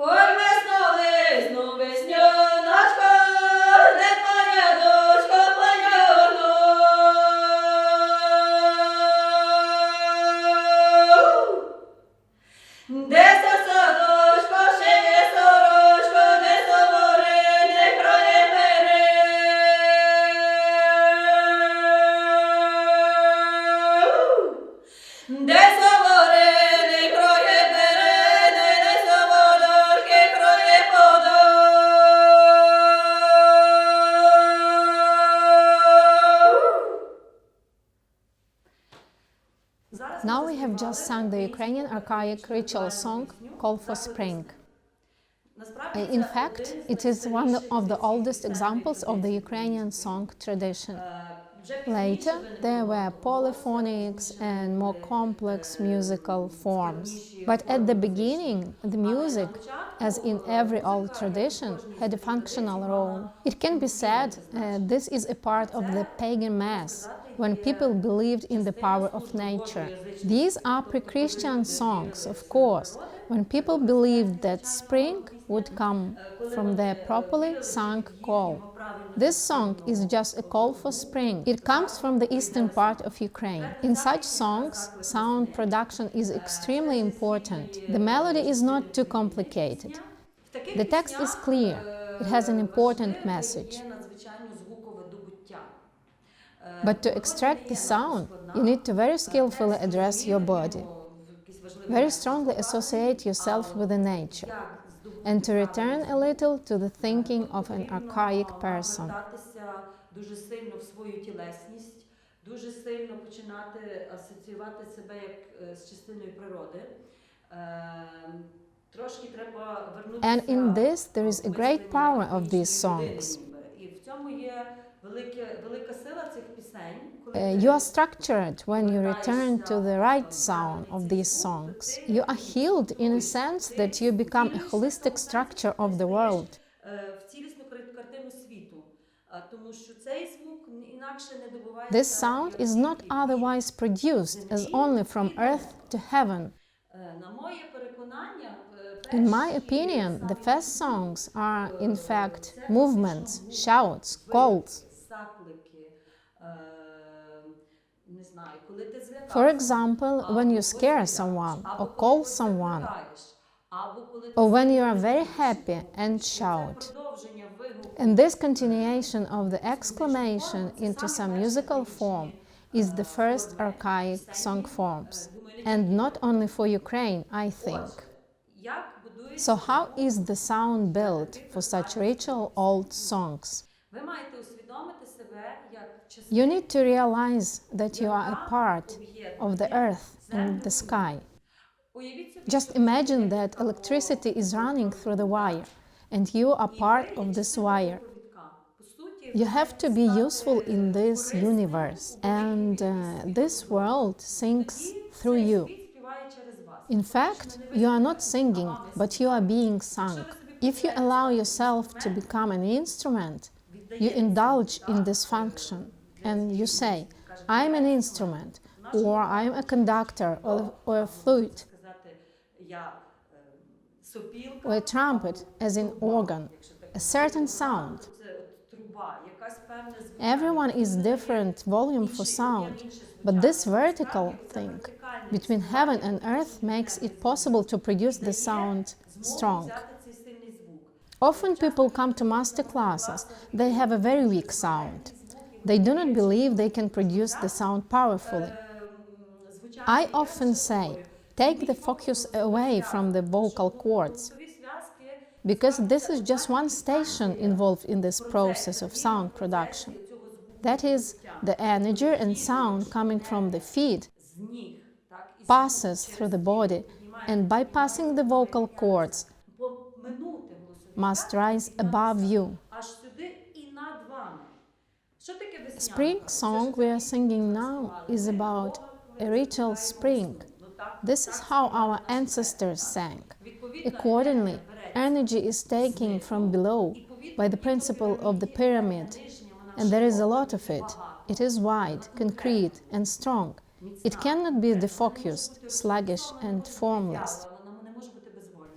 Ой, весно, весну, весняночко, де твоя дочка паняно? Де садочко, ще є сорочко, де собори, де кроє пере? Де собори, де кроє пере, де сободорки кроє подор. Now we have just sung the Ukrainian archaic ritual song Call for Spring. In fact, it is one of the oldest examples of the Ukrainian song tradition. Later, there were polyphonics and more complex musical forms. But at the beginning, the music, as in every old tradition, had a functional role. It can be said this is a part of the pagan mass, when people believed in the power of nature. These are pre-Christian songs, of course, when people believed that spring would come from their properly sung call. This song is just a call for spring. It comes from the eastern part of Ukraine. In such songs, sound production is extremely important. The melody is not too complicated. The text is clear. It has an important message. But to extract the sound, you need to very skillfully address your body, very strongly associate yourself with the nature, and to return a little to the thinking of an archaic person. Дуже сильно в свою тілесність, дуже сильно починати асоціювати себе як з частиною природи. Трошки треба вернутися. And in this there is a great power of these songs. І в цьому є велика сила цих пісень. You are structured when you return to the right sound of these songs. You are healed in a sense that you become a holistic structure of the world. В цілісну картину світу. Тому що цей звук інакше не добувається. This sound is not otherwise produced as only from earth to heaven. На моє переконання, In my opinion, the first songs are, in fact, movements, shouts, calls. For example, when you scare someone or call someone, or when you are very happy and shout. And this continuation of the exclamation into some musical form is the first archaic song forms, and not only for Ukraine, I think. So how is the sound built for such ritual old songs? You need to realize that you are a part of the earth and the sky. Just imagine that electricity is running through the wire, and you are part of this wire. You have to be useful in this universe, and this world sings through you. In fact, you are not singing, but you are being sung. If you allow yourself to become an instrument, you indulge in this function, and you say, I'm an instrument, or I'm a conductor, or a flute, or a trumpet, as in organ, a certain sound. Everyone is different volume for sound, but this vertical thing between heaven and earth makes it possible to produce the sound strong. Often people come to master classes, they have a very weak sound. They do not believe they can produce the sound powerfully. I often say, take the focus away from the vocal cords, because this is just one station involved in this process of sound production. That is, the energy and sound coming from the feet passes through the body and bypassing the vocal cords must rise above you. The spring song we are singing now is about a ritual spring. This is how our ancestors sang. Accordingly, energy is taken from below by the principle of the pyramid, and there is a lot of it. It is wide, concrete, and strong. It cannot be defocused, sluggish, and formless.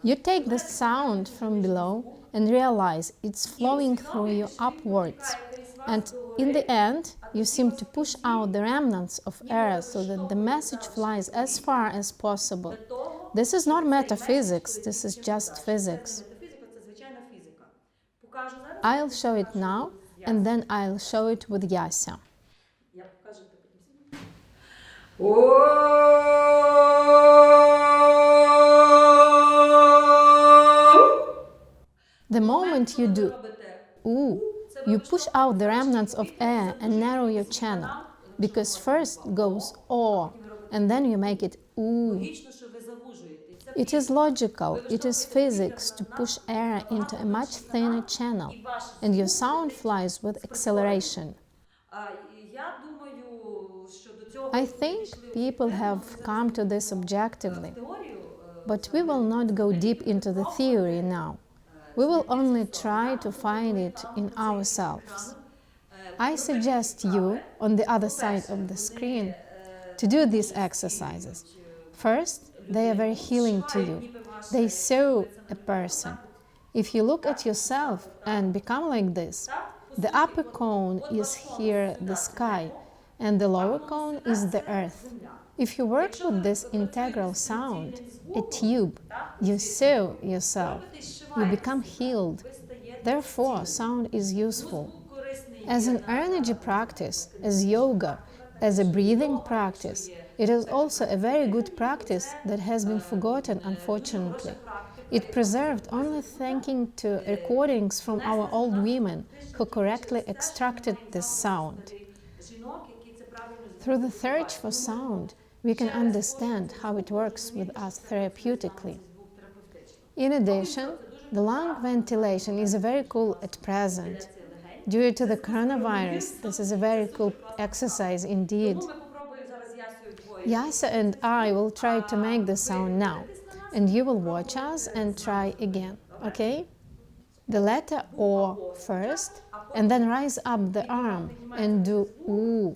You take the sound from below and realize it's flowing through you upwards. And in the end, you seem to push out the remnants of air so that the message flies as far as possible. This is not metaphysics, this is just physics. I'll show it now, and then I'll show it with Yasya. The moment you do ooh, you push out the remnants of air and narrow your channel, because first goes oh, and then you make it ooh. It is logical, it is physics to push air into a much thinner channel, and your sound flies with acceleration. I think people have come to this objectively, but we will not go deep into the theory now. We will only try to find it in ourselves. I suggest you, on the other side of the screen, to do these exercises. First, they are very healing to you. They sew a person. If you look at yourself and become like this, the upper cone is here, the sky, and the lower cone is the earth. If you work with this integral sound, a tube, you sew yourself, you become healed. Therefore, sound is useful. As an energy practice, as yoga, as a breathing practice, it is also a very good practice that has been forgotten, unfortunately. It preserved only thanks to recordings from our old women who correctly extracted this sound. Through the search for sound, we can understand how it works with us therapeutically. In addition, the lung ventilation is very cool at present. Due to the coronavirus, this is a very cool exercise indeed. Yasya and I will try to make the sound now, and you will watch us and try again, okay? The letter O first, and then rise up the arm and do ooh.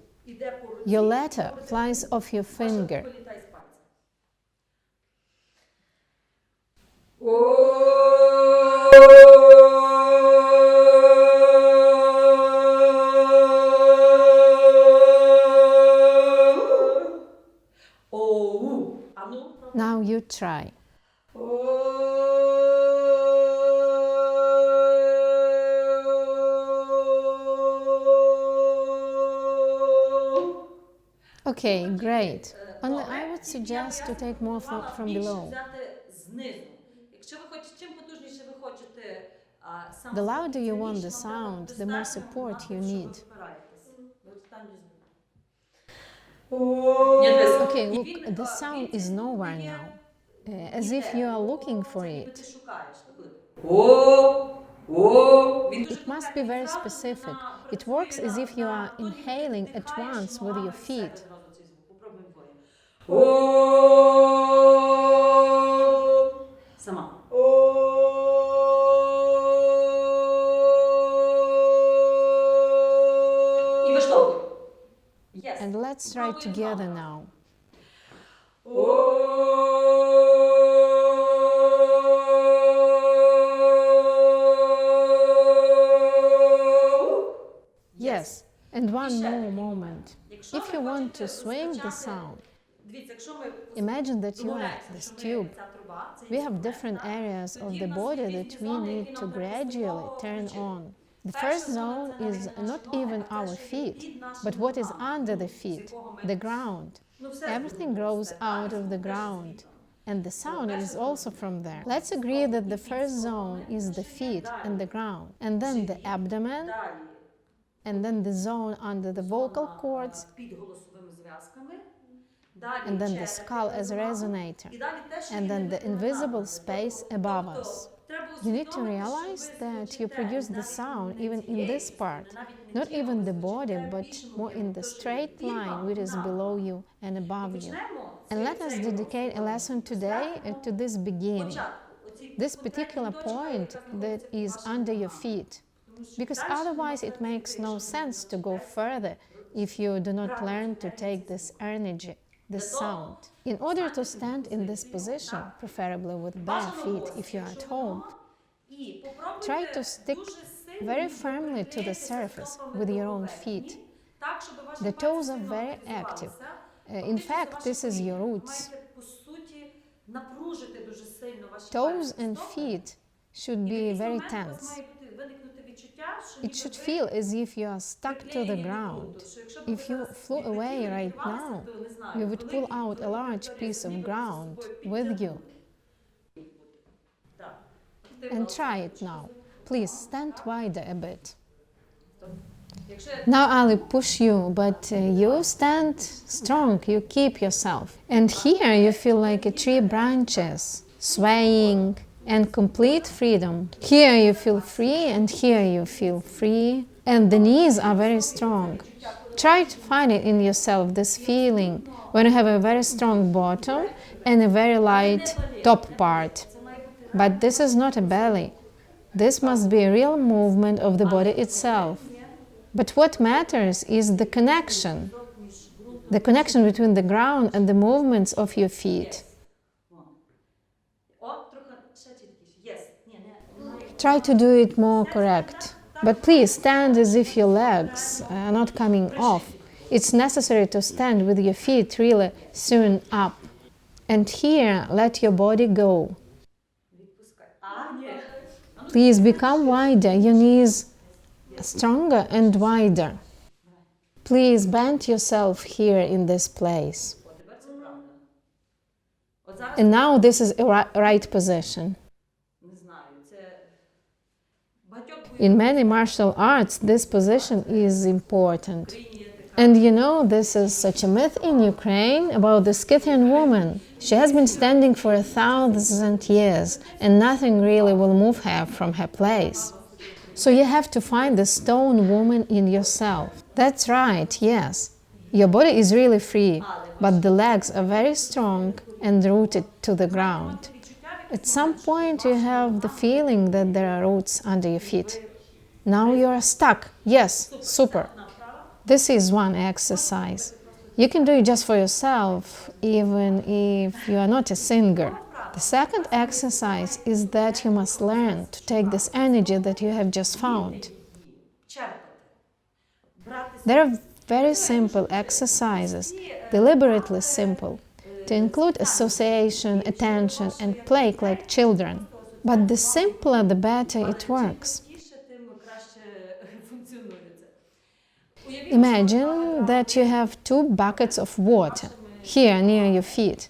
Your letter flies off your finger. Now you try. Okay, great. Only I would suggest to take more from below. The louder you want the sound, the more support you need. Okay, look, the sound is nowhere now, as if you are looking for it. It must be very specific. It works as if you are inhaling at once with your feet. And let's try together now. Yes, and one more moment. If you want to swing the sound, imagine that you are this tube. We have different areas of the body that we need to gradually turn on. The first zone is not even our feet, but what is under the feet, the ground. Everything grows out of the ground, and the sound is also from there. Let's agree that the first zone is the feet and the ground, and then the abdomen, and then the zone under the vocal cords, and then the skull as a resonator, and then the invisible space above us. You need to realize that you produce the sound even in this part, not even the body, but more in the straight line which is below you and above you. And let us dedicate a lesson today to this beginning, this particular point that is under your feet, because otherwise it makes no sense to go further if you do not learn to take this energy. the sound. In order to stand in this position, preferably with bare feet if you are at home, try to stick very firmly to the surface with your own feet. The toes are very active. In fact, this is your roots. Toes and feet should be very tense. It should feel as if you are stuck to the ground. If you flew away right now, you would pull out a large piece of ground with you. And try it now. Please stand wider a bit. Now I'll push you, but you stand strong, you keep yourself. And here you feel like a tree branches, swaying, and complete freedom. Here you feel free, and here you feel free. And the knees are very strong. Try to find it in yourself, this feeling, when you have a very strong bottom and a very light top part. But this is not a belly. This must be a real movement of the body itself. But what matters is the connection between the ground and the movements of your feet. Try to do it more correct. But please stand as if your legs are not coming off. It's necessary to stand with your feet really sewn up. And here, let your body go. Please become wider, your knees stronger and wider. Please bend yourself here in this place. And now this is a right position. In many martial arts, this position is important. And you know, this is such a myth in Ukraine about the Scythian woman. She has been standing for 1,000 years, and nothing really will move her from her place. So you have to find the stone woman in yourself. That's right, yes. Your body is really free, but the legs are very strong and rooted to the ground. At some point you have the feeling that there are roots under your feet. Now you are stuck. Yes, super. This is one exercise. You can do it just for yourself, even if you are not a singer. The second exercise is that you must learn to take this energy that you have just found. There are very simple exercises, deliberately simple, to include association, attention, and play like children. But the simpler, the better it works. Imagine that you have 2 buckets of water here near your feet,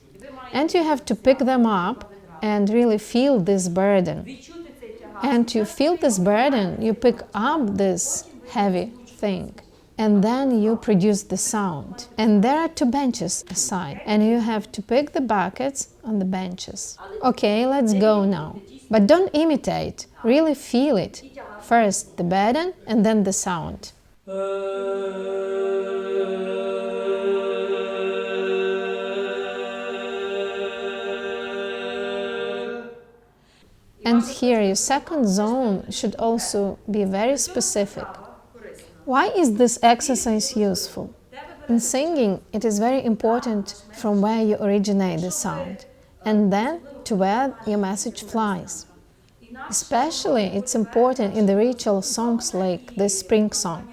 and you have to pick them up and really feel this burden. And you feel this burden, you pick up this heavy thing, and then you produce the sound. And there are 2 benches aside, and you have to pick the buckets on the benches. Okay, let's go now. But don't imitate, really feel it. First the burden and then the sound. And here your second zone should also be very specific. Why is this exercise useful? In singing, it is very important from where you originate the sound, and then to where your message flies. Especially it's important in the ritual songs like the spring song.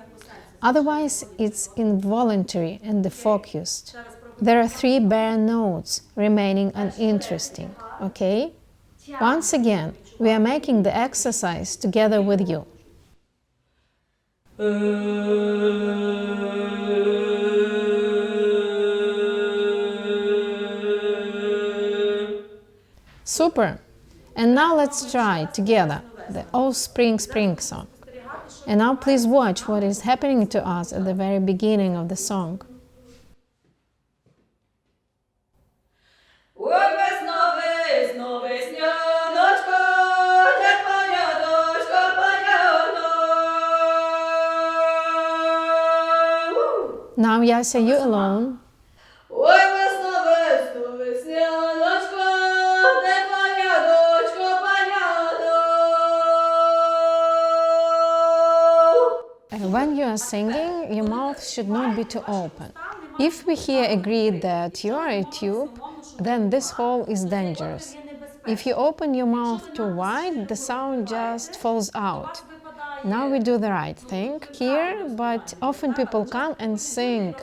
Otherwise, it's involuntary and defocused. There are 3 bare notes remaining uninteresting, okay? Once again, we are making the exercise together with you. Super! And now let's try together the Oh Spring Spring song. And now please watch what is happening to us at the very beginning of the song. Now, Yasya, you alone. When you are singing, your mouth should not be too open. If we here agree that you are a tube, then this hole is dangerous. If you open your mouth too wide, the sound just falls out. Now we do the right thing here, but often people come and sing.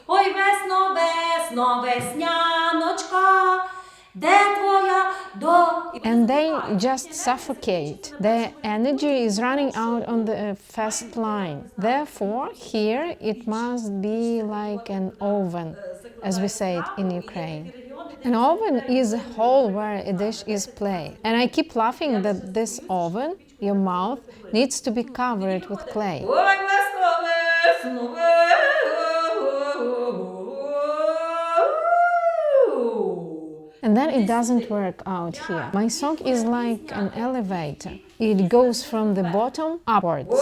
Ой, весно, весно, весняночка, де твоя до... And they just suffocate. Their energy is running out on the fast line. Therefore, here it must be like an oven, as we say it in Ukraine. An oven is a hole where a dish is placed. And I keep laughing that this oven, your mouth, needs to be covered with clay. Ой, весно, весно, And then it doesn't work out here. My song is like an elevator. It goes from the bottom upwards.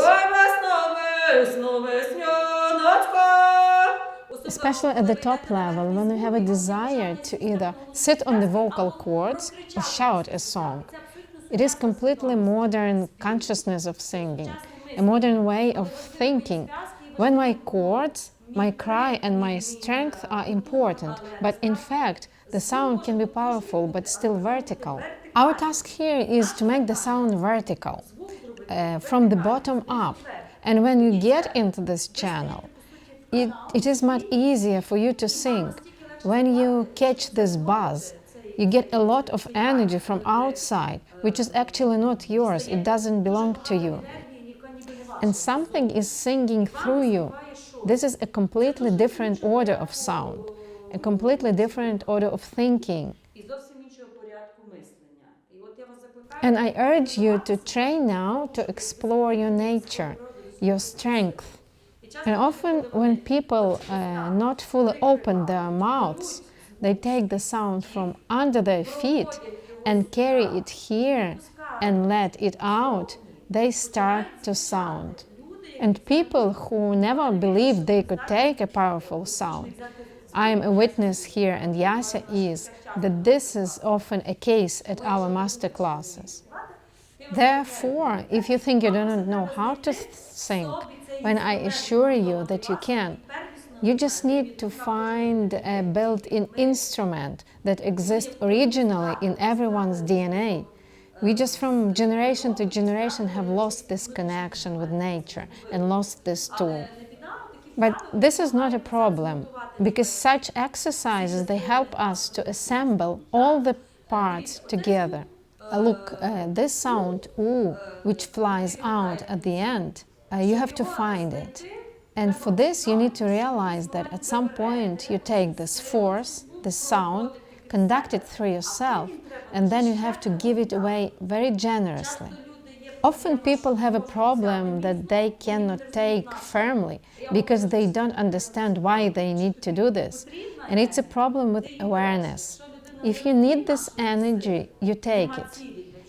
Especially at the top level, when you have a desire to either sit on the vocal cords or shout a song. It is completely modern consciousness of singing, a modern way of thinking. When my chords, my cry and my strength are important, but in fact, the sound can be powerful but still vertical. Our task here is to make the sound vertical, from the bottom up. And when you get into this channel, it is much easier for you to sing. When you catch this buzz, you get a lot of energy from outside, which is actually not yours, it doesn't belong to you. And something is singing through you. This is a completely different order of sound, a completely different order of thinking. And I urge you to train now to explore your nature, your strength. And often when people not fully open their mouths, they take the sound from under their feet and carry it here and let it out, they start to sound. And people who never believed they could take a powerful sound, I am a witness here, and Yasha is, that this is often a case at our master classes. Therefore, if you think you do not know how to sing, when I assure you that you can, you just need to find a built-in instrument that exists originally in everyone's DNA. We just from generation to generation have lost this connection with nature and lost this tool. But this is not a problem, because such exercises, they help us to assemble all the parts together. Look, this sound, ooh, which flies out at the end, you have to find it. And for this, you need to realize that at some point you take this force, this sound, conduct it through yourself, and then you have to give it away very generously. Often people have a problem that they cannot take firmly because they don't understand why they need to do this. And it's a problem with awareness. If you need this energy, you take it.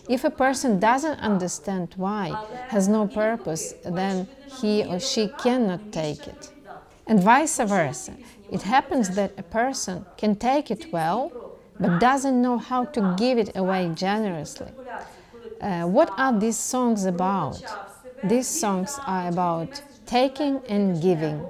If a person doesn't understand why, has no purpose, then he or she cannot take it. And vice versa. It happens that a person can take it well, but doesn't know how to give it away generously. What are these songs about? These songs are about taking and giving,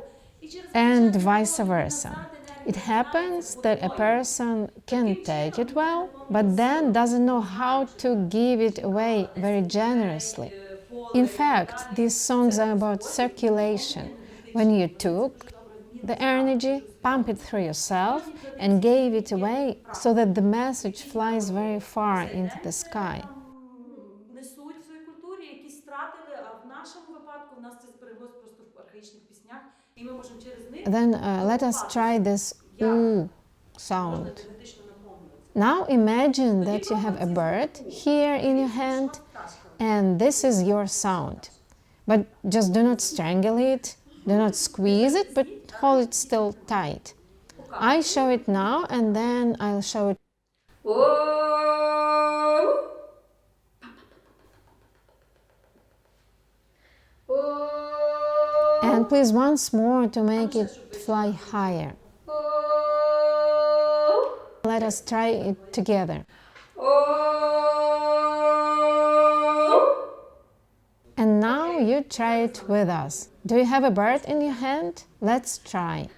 and vice versa. It happens that a person can take it well, but then doesn't know how to give it away very generously. In fact, these songs are about circulation. When you took the energy, pump it through yourself, and gave it away so that the message flies very far into the sky. Then let us try this oo sound. Now imagine that you have a bird here in your hand, and this is your sound. But just do not strangle it, do not squeeze it, but hold it still tight. I show it now, and then I'll show it. And please once more to make it fly higher. Let us try it together. And now you try it with us. Do you have a bird in your hand? Let's try.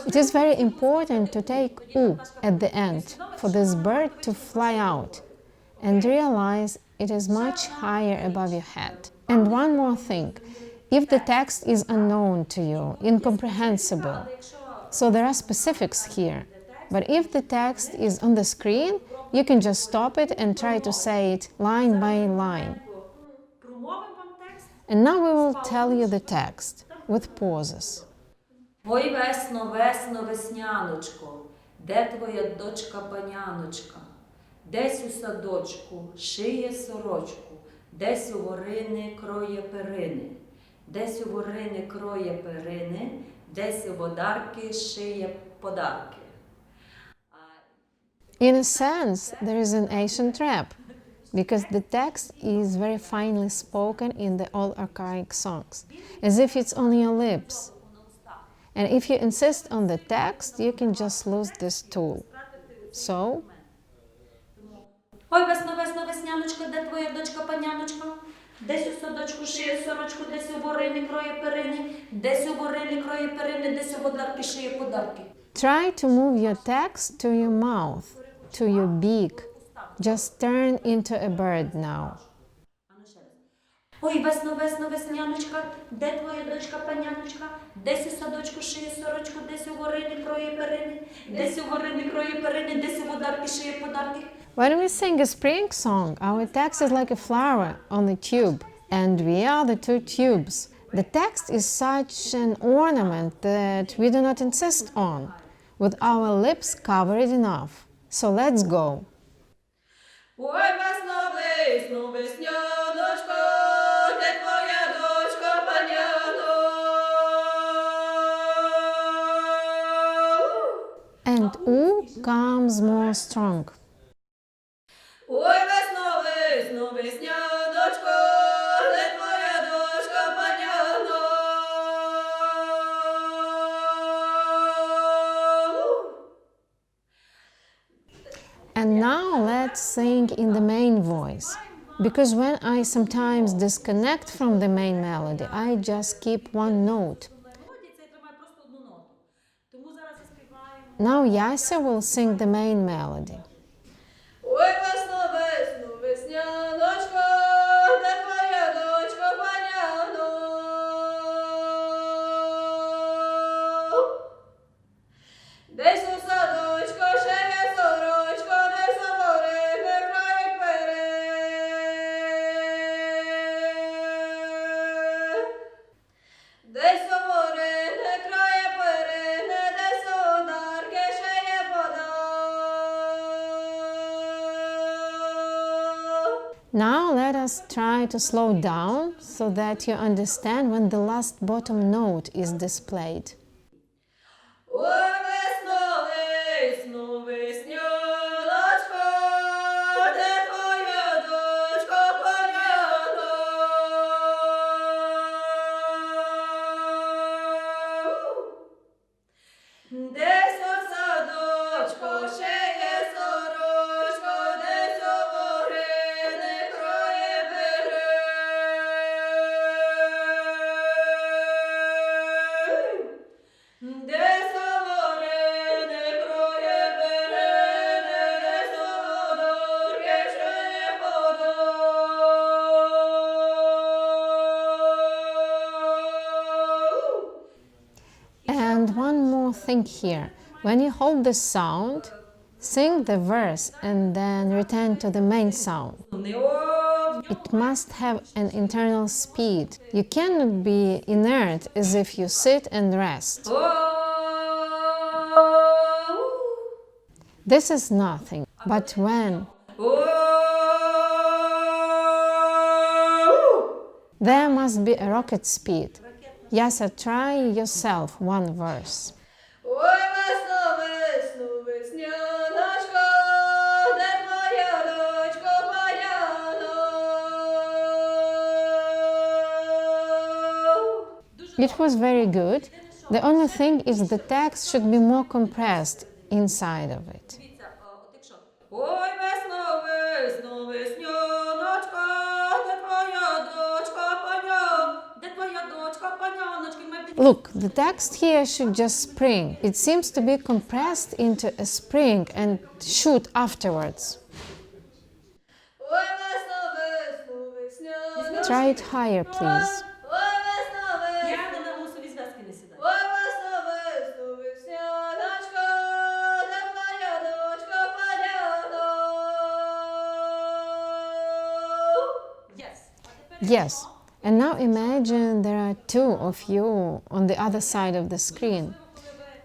It is very important to take U at the end for this bird to fly out and realize it is much higher above your head. And one more thing, if the text is unknown to you, incomprehensible, so there are specifics here, but if the text is on the screen, you can just stop it and try to say it line by line. And now we will tell you the text with pauses. Ой, весно, весно, весняночко, де твоя дочка паняночка? Десь у садочку шиє сорочку, десь у ворини кроє перини, десь у ворини кроє перини, десь у водарки шиє подарки. In a sense, there is an ancient rap, because the text is very finely spoken in the old archaic songs, as if it's on your lips. And if you insist on the text, you can just lose this tool. So, ой, весно, весно, весняночка, де твоя дочка паняночка? Десь у садочку шиє сорочку, десь у ворини кроє перини, десь у ворини кроє перини, десь у водарки шиє подарки. Try to move your text to your mouth, to your beak. Just turn into a bird now. Ой, весно, весно, весняночка, де твоя дочка паняночка? Десь у садочку шиє сорочку, десь у ворини кроє перини, десь у ворини кроє перини, десь у водарки шиє подарки. When we sing a spring song, our text is like a flower on the tube, and we are the two tubes. The text is such an ornament that we do not insist on, with our lips covered enough. So let's go. Ой, весно, весно, весняночко, де твоя дочка паняночка? And U comes more strong. Ой, весно, весно, весняночко, де твоя дочка паняночка? And now let's sing in the main voice, because when I sometimes disconnect from the main melody, I just keep one note. Now Yasya will sing the main melody. Ой, весно, весно, весняночко, де твоя дочка паняночка? Десь у садочку шиє сорочку, десь у ворини кроє перини. Десь у ворини кроє перини, десь у водарки шиє подарки. Now let us try to slow down so that you understand when the last bottom note is displayed. Ой, весно, весно, весняночко, де твоя дочка паняночка? Десь у садочку шиє сорочку, десь у ворини кроє перини. Десь у ворини кроє перини, десь у водарки шиє подарки. And one more thing here. When you hold the sound, sing the verse and then return to the main sound. It must have an internal speed. You cannot be inert as if you sit and rest. This is nothing. But when there must be a rocket speed. Yasa, try yourself one verse. Ой, весно, весно, весняночко, де твоя дочка паняночка? It was very good. The only thing is the text should be more compressed inside of it. Ой, весно, весно, весняночка, де твоя дочка паняночка, де твоя дочка паняночка? Look, the text here should just spring. It seems to be compressed into a spring and shoot afterwards. Try it higher, please. Yes, and now imagine there are two of you on the other side of the screen.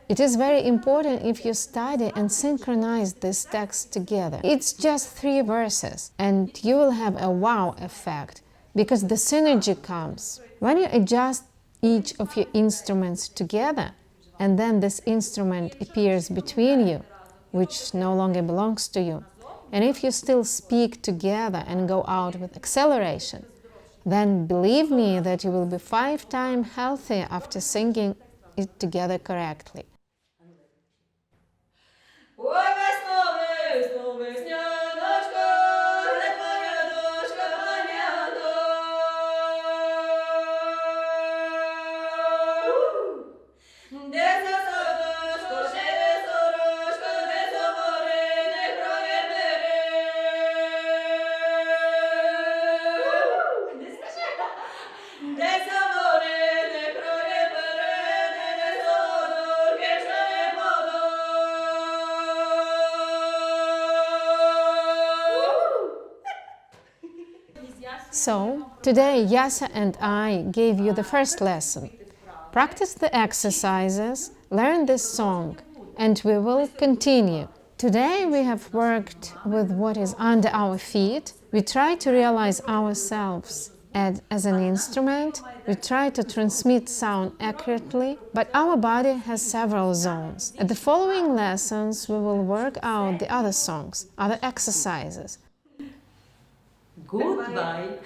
It is very important if you study and synchronize this text together. It's just 3 verses, and you will have a wow effect, because the synergy comes when you adjust each of your instruments together, and then this instrument appears between you, which no longer belongs to you. And if you still speak together and go out with acceleration, then believe me that you will be 5 times healthier after singing it together correctly. So, today Yasa and I gave you the first lesson. Practice the exercises, learn this song, and we will continue. Today we have worked with what is under our feet. We try to realize ourselves as an instrument. We try to transmit sound accurately, but our body has several zones. At the following lessons, we will work out the other songs, other exercises. Goodbye.